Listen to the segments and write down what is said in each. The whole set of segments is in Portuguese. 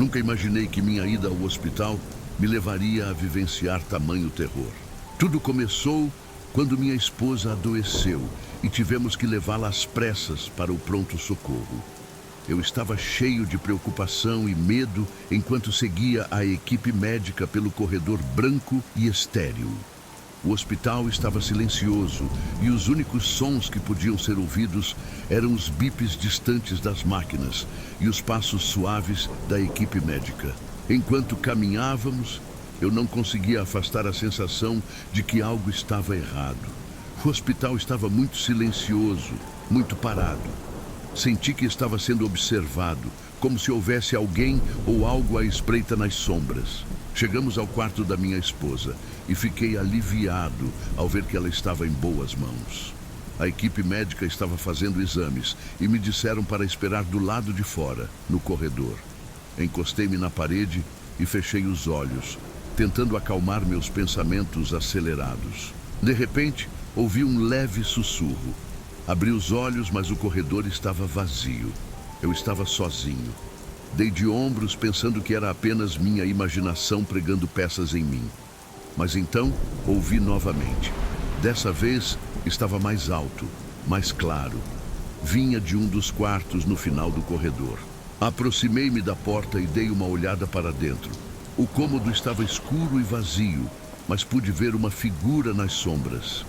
Nunca imaginei que minha ida ao hospital me levaria a vivenciar tamanho terror. Tudo começou quando minha esposa adoeceu e tivemos que levá-la às pressas para o pronto-socorro. Eu estava cheio de preocupação e medo enquanto seguia a equipe médica pelo corredor branco e estéril. O hospital estava silencioso e os únicos sons que podiam ser ouvidos eram os bips distantes das máquinas e os passos suaves da equipe médica. Enquanto caminhávamos, eu não conseguia afastar a sensação de que algo estava errado. O hospital estava muito silencioso, muito parado. Senti que estava sendo observado, como se houvesse alguém ou algo à espreita nas sombras. Chegamos ao quarto da minha esposa e fiquei aliviado ao ver que ela estava em boas mãos. A equipe médica estava fazendo exames e me disseram para esperar do lado de fora, no corredor. Encostei-me na parede e fechei os olhos, tentando acalmar meus pensamentos acelerados. De repente, ouvi um leve sussurro. Abri os olhos, mas o corredor estava vazio. Eu estava sozinho. Dei de ombros pensando que era apenas minha imaginação pregando peças em mim. Mas então, ouvi novamente. Dessa vez, estava mais alto, mais claro. Vinha de um dos quartos no final do corredor. Aproximei-me da porta e dei uma olhada para dentro. O cômodo estava escuro e vazio, mas pude ver uma figura nas sombras.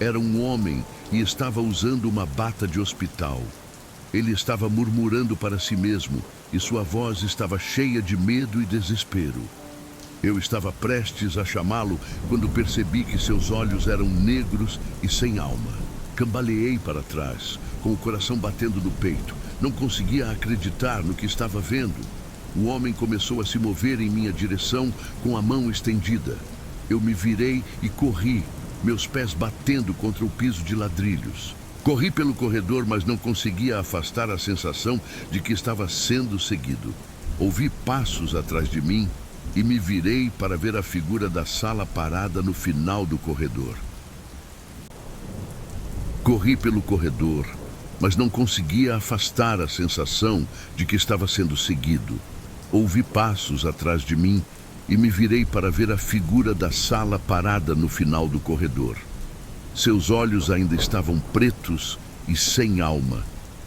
Era um homem e estava usando uma bata de hospital. Ele estava murmurando para si mesmo e sua voz estava cheia de medo e desespero. Eu estava prestes a chamá-lo quando percebi que seus olhos eram negros e sem alma. Cambaleei para trás, com o coração batendo no peito. Não conseguia acreditar no que estava vendo. O homem começou a se mover em minha direção com a mão estendida. Eu me virei e corri, meus pés batendo contra o piso de ladrilhos. Corri pelo corredor, mas não conseguia afastar a sensação de que estava sendo seguido. Ouvi passos atrás de mim e me virei para ver a figura da sala parada no final do corredor. Corri pelo corredor, mas não conseguia afastar a sensação de que estava sendo seguido. Ouvi passos atrás de mim e me virei para ver a figura da sala parada no final do corredor. Seus olhos ainda estavam pretos e sem alma,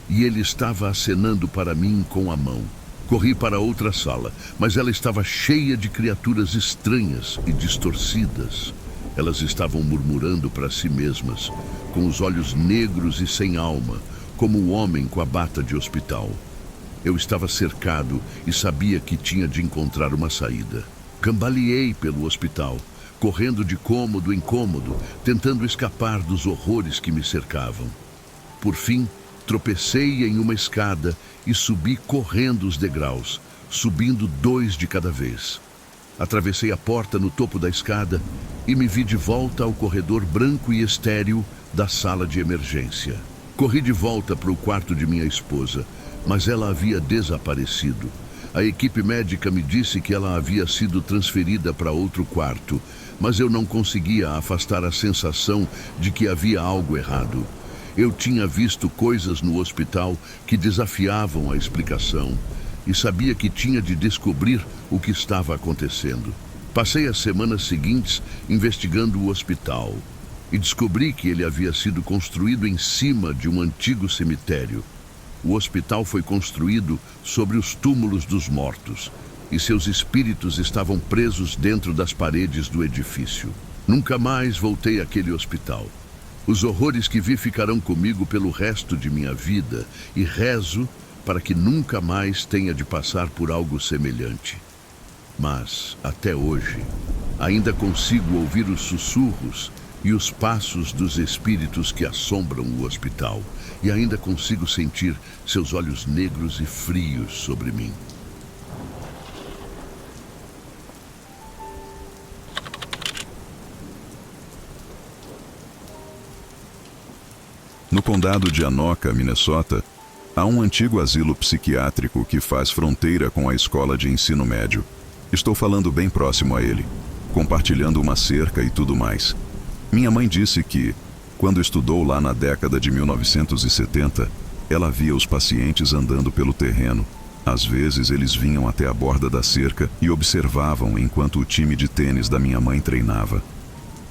e ele estava acenando para mim com a mão. Corri para outra sala, mas ela estava cheia de criaturas estranhas e distorcidas. Elas estavam murmurando para si mesmas, com os olhos negros e sem alma, como um homem com a bata de hospital. Eu estava cercado e sabia que tinha de encontrar uma saída. Cambaleei pelo hospital, correndo de cômodo em cômodo, tentando escapar dos horrores que me cercavam. Por fim, tropecei em uma escada e subi correndo os degraus, subindo 2 de cada vez. Atravessei a porta no topo da escada e me vi de volta ao corredor branco e estéril da sala de emergência. Corri de volta para o quarto de minha esposa, mas ela havia desaparecido. A equipe médica me disse que ela havia sido transferida para outro quarto, mas eu não conseguia afastar a sensação de que havia algo errado. Eu tinha visto coisas no hospital que desafiavam a explicação e sabia que tinha de descobrir o que estava acontecendo. Passei as semanas seguintes investigando o hospital e descobri que ele havia sido construído em cima de um antigo cemitério. O hospital foi construído sobre os túmulos dos mortos e seus espíritos estavam presos dentro das paredes do edifício. Nunca mais voltei àquele hospital. Os horrores que vi ficarão comigo pelo resto de minha vida e rezo para que nunca mais tenha de passar por algo semelhante. Mas, até hoje, ainda consigo ouvir os sussurros e os passos dos espíritos que assombram o hospital, e ainda consigo sentir seus olhos negros e frios sobre mim. No condado de Anoka, Minnesota, há um antigo asilo psiquiátrico que faz fronteira com a escola de ensino médio. Estou falando bem próximo a ele, compartilhando uma cerca e tudo mais. Minha mãe disse que, quando estudou lá na década de 1970, ela via os pacientes andando pelo terreno, Às vezes eles vinham até a borda da cerca e observavam enquanto o time de tênis da minha mãe treinava.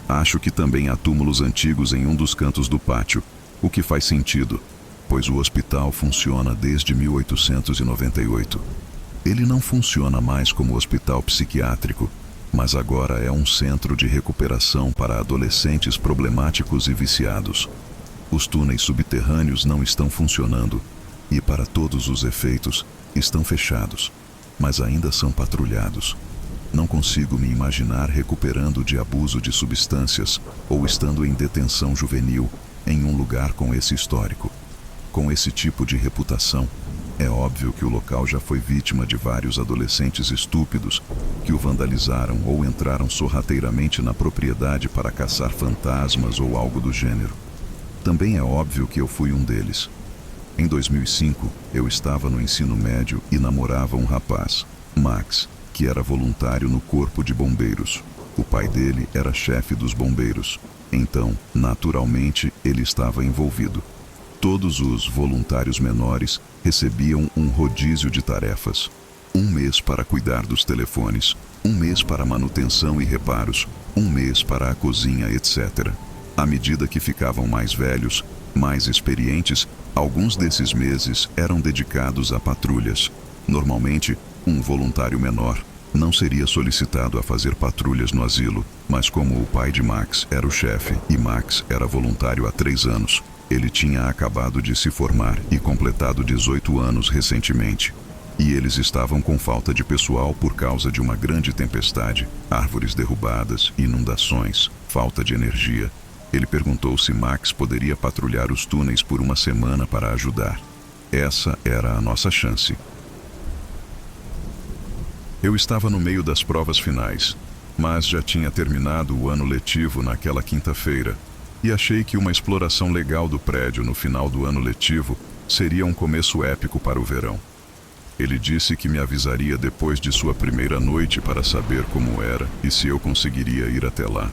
Acho que também há túmulos antigos em um dos cantos do pátio, o que faz sentido, pois o hospital funciona desde 1898. Ele não funciona mais como hospital psiquiátrico, mas agora é um centro de recuperação para adolescentes problemáticos e viciados. Os túneis subterrâneos não estão funcionando e, para todos os efeitos, estão fechados, mas ainda são patrulhados. Não consigo me imaginar recuperando de abuso de substâncias ou estando em detenção juvenil em um lugar com esse histórico. Com esse tipo de reputação, é óbvio que o local já foi vítima de vários adolescentes estúpidos que o vandalizaram ou entraram sorrateiramente na propriedade para caçar fantasmas ou algo do gênero. Também é óbvio que eu fui um deles. Em 2005, eu estava no ensino médio e namorava um rapaz, Max, que era voluntário no Corpo de Bombeiros. O pai dele era chefe dos bombeiros, então, naturalmente, ele estava envolvido. Todos os voluntários menores recebiam um rodízio de tarefas. Um mês para cuidar dos telefones, um mês para manutenção e reparos, um mês para a cozinha, etc. À medida que ficavam mais velhos, mais experientes, alguns desses meses eram dedicados a patrulhas. Normalmente, um voluntário menor não seria solicitado a fazer patrulhas no asilo, mas como o pai de Max era o chefe e Max era voluntário há 3 anos, ele tinha acabado de se formar e completado 18 anos recentemente. E eles estavam com falta de pessoal por causa de uma grande tempestade, árvores derrubadas, inundações, falta de energia. Ele perguntou se Max poderia patrulhar os túneis por uma semana para ajudar. Essa era a nossa chance. Eu estava no meio das provas finais, mas já tinha terminado o ano letivo naquela quinta-feira, e achei que uma exploração legal do prédio no final do ano letivo seria um começo épico para o verão. Ele disse que me avisaria depois de sua primeira noite para saber como era e se eu conseguiria ir até lá.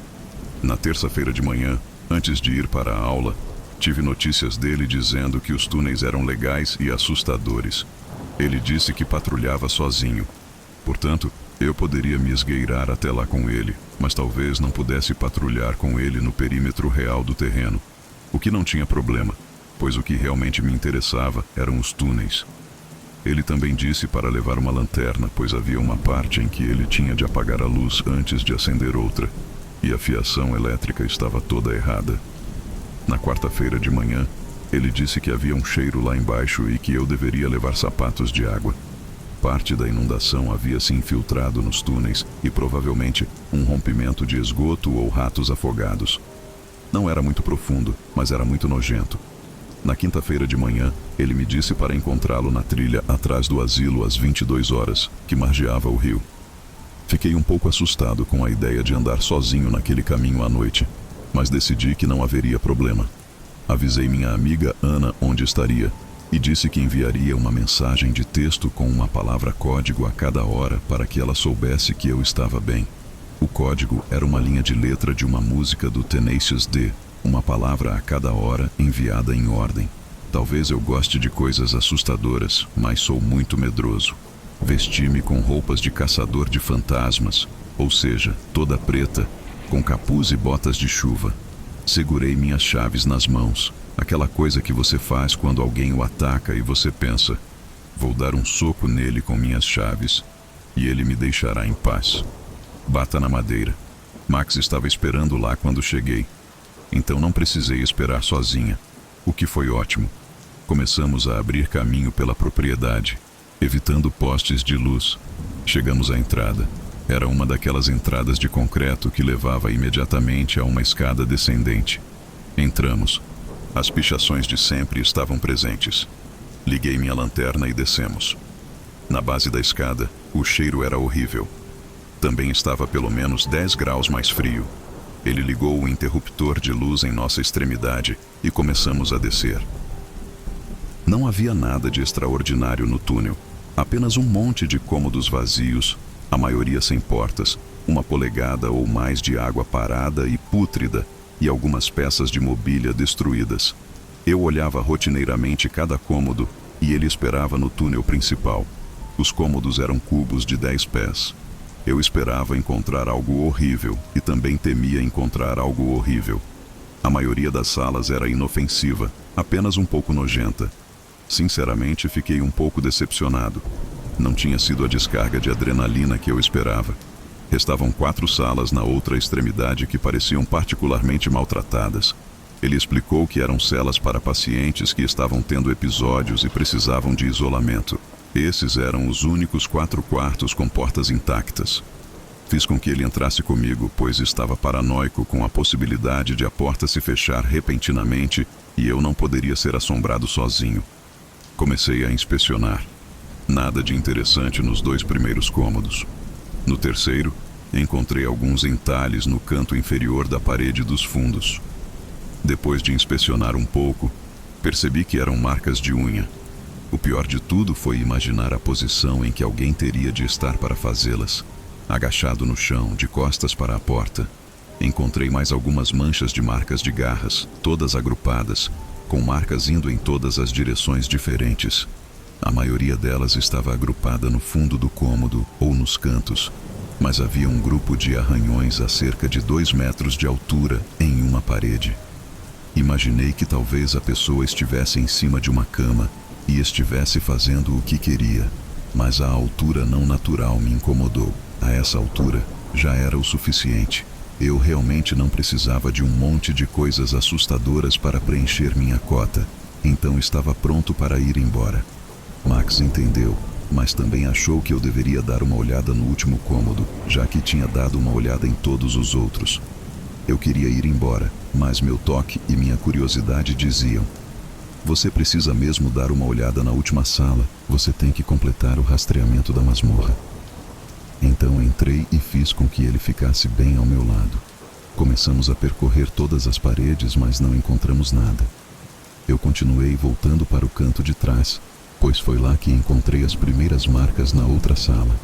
Na terça-feira de manhã, antes de ir para a aula, tive notícias dele dizendo que os túneis eram legais e assustadores. Ele disse que patrulhava sozinho. Portanto, eu poderia me esgueirar até lá com ele, mas talvez não pudesse patrulhar com ele no perímetro real do terreno. O que não tinha problema, pois o que realmente me interessava eram os túneis. Ele também disse para levar uma lanterna, pois havia uma parte em que ele tinha de apagar a luz antes de acender outra, e a fiação elétrica estava toda errada. Na quarta-feira de manhã, ele disse que havia um cheiro lá embaixo e que eu deveria levar sapatos de água. Parte da inundação havia se infiltrado nos túneis e provavelmente um rompimento de esgoto ou ratos afogados. Não era muito profundo, mas era muito nojento. Na quinta-feira de manhã, ele me disse para encontrá-lo na trilha atrás do asilo às 22 horas, que margeava o rio. Fiquei um pouco assustado com a ideia de andar sozinho naquele caminho à noite, mas decidi que não haveria problema. Avisei minha amiga Ana onde estaria e disse que enviaria uma mensagem de texto com uma palavra código a cada hora para que ela soubesse que eu estava bem. O código era uma linha de letra de uma música do Tenacious D, uma palavra a cada hora enviada em ordem. Talvez eu goste de coisas assustadoras, mas sou muito medroso. Vesti-me com roupas de caçador de fantasmas, ou seja, toda preta, com capuz e botas de chuva. Segurei minhas chaves nas mãos, aquela coisa que você faz quando alguém o ataca e você pensa, vou dar um soco nele com minhas chaves e ele me deixará em paz. Bata na madeira. Max estava esperando lá quando cheguei. Então não precisei esperar sozinha, o que foi ótimo. Começamos a abrir caminho pela propriedade, evitando postes de luz. Chegamos à entrada. Era uma daquelas entradas de concreto que levava imediatamente a uma escada descendente. Entramos. As pichações de sempre estavam presentes. Liguei minha lanterna e descemos. Na base da escada, o cheiro era horrível. Também estava pelo menos 10 graus mais frio. Ele ligou o interruptor de luz em nossa extremidade e começamos a descer. Não havia nada de extraordinário no túnel, apenas um monte de cômodos vazios, a maioria sem portas, 1 polegada ou mais de água parada e pútrida e algumas peças de mobília destruídas. Eu olhava rotineiramente cada cômodo e ele esperava no túnel principal. Os cômodos eram cubos de 10 pés. Eu esperava encontrar algo horrível e também temia encontrar algo horrível. A maioria das salas era inofensiva, apenas um pouco nojenta. Sinceramente, fiquei um pouco decepcionado. Não tinha sido a descarga de adrenalina que eu esperava. Restavam 4 salas na outra extremidade que pareciam particularmente maltratadas. Ele explicou que eram celas para pacientes que estavam tendo episódios e precisavam de isolamento. Esses eram os únicos 4 quartos com portas intactas. Fiz com que ele entrasse comigo, pois estava paranoico com a possibilidade de a porta se fechar repentinamente e eu não poderia ser assombrado sozinho. Comecei a inspecionar. Nada de interessante nos 2 primeiros cômodos. No terceiro, encontrei alguns entalhes no canto inferior da parede dos fundos. Depois de inspecionar um pouco, percebi que eram marcas de unha. O pior de tudo foi imaginar a posição em que alguém teria de estar para fazê-las. Agachado no chão, de costas para a porta, encontrei mais algumas manchas de marcas de garras, todas agrupadas, com marcas indo em todas as direções diferentes. A maioria delas estava agrupada no fundo do cômodo ou nos cantos, mas havia um grupo de arranhões a cerca de 2 metros de altura em uma parede. Imaginei que talvez a pessoa estivesse em cima de uma cama e estivesse fazendo o que queria, mas a altura não natural me incomodou. A essa altura, já era o suficiente. Eu realmente não precisava de um monte de coisas assustadoras para preencher minha cota, então estava pronto para ir embora. Max entendeu, mas também achou que eu deveria dar uma olhada no último cômodo, já que tinha dado uma olhada em todos os outros. Eu queria ir embora, mas meu toque e minha curiosidade diziam: você precisa mesmo dar uma olhada na última sala, você tem que completar o rastreamento da masmorra. Então entrei e fiz com que ele ficasse bem ao meu lado. Começamos a percorrer todas as paredes, mas não encontramos nada. Eu continuei voltando para o canto de trás, pois foi lá que encontrei as primeiras marcas na outra sala.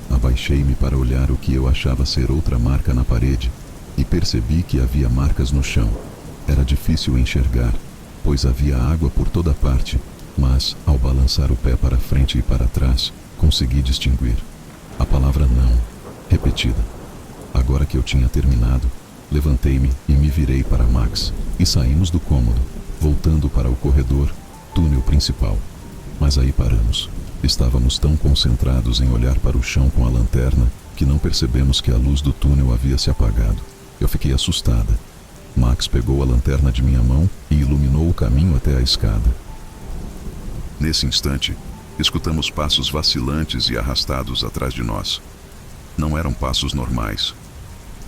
Abaixei-me para olhar o que eu achava ser outra marca na parede e percebi que havia marcas no chão. Era difícil enxergar, pois havia água por toda parte, mas, ao balançar o pé para frente e para trás, consegui distinguir a palavra não, repetida. Agora que eu tinha terminado, levantei-me e me virei para Max e saímos do cômodo, voltando para o corredor, túnel principal. Mas aí paramos. Estávamos tão concentrados em olhar para o chão com a lanterna que não percebemos que a luz do túnel havia se apagado. Eu fiquei assustada. Max pegou a lanterna de minha mão e iluminou o caminho até a escada. Nesse instante, escutamos passos vacilantes e arrastados atrás de nós. Não eram passos normais.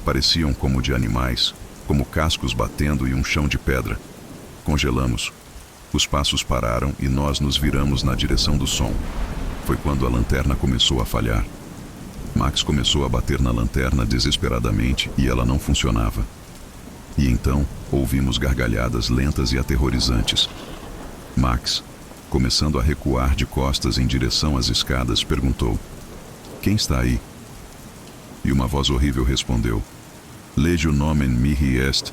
Pareciam como de animais, como cascos batendo em um chão de pedra. Congelamos. Os passos pararam e nós nos viramos na direção do som. Foi quando a lanterna começou a falhar. Max começou a bater na lanterna desesperadamente e ela não funcionava. E então, ouvimos gargalhadas lentas e aterrorizantes. Max, começando a recuar de costas em direção às escadas, perguntou: quem está aí? E uma voz horrível respondeu: Legio nomen mihi est,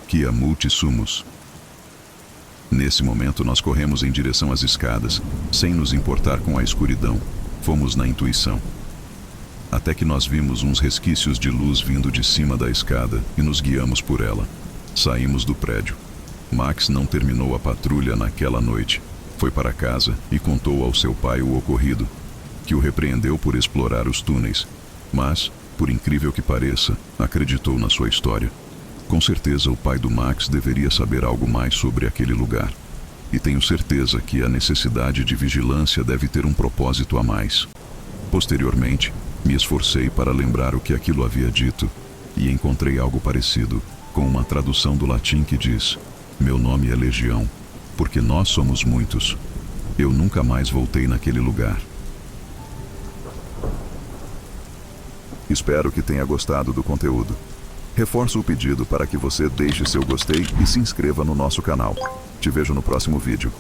quia multi sumus. Nesse momento nós corremos em direção às escadas, sem nos importar com a escuridão. Fomos na intuição. Até que nós vimos uns resquícios de luz vindo de cima da escada e nos guiamos por ela. Saímos do prédio. Max não terminou a patrulha naquela noite. Foi para casa e contou ao seu pai o ocorrido, que o repreendeu por explorar os túneis, mas, por incrível que pareça, acreditou na sua história. Com certeza o pai do Max deveria saber algo mais sobre aquele lugar. E tenho certeza que a necessidade de vigilância deve ter um propósito a mais. Posteriormente, me esforcei para lembrar o que aquilo havia dito, e encontrei algo parecido, com uma tradução do latim que diz: meu nome é Legião, porque nós somos muitos. Eu nunca mais voltei naquele lugar. Espero que tenha gostado do conteúdo. Reforço o pedido para que você deixe seu gostei e se inscreva no nosso canal. Te vejo no próximo vídeo.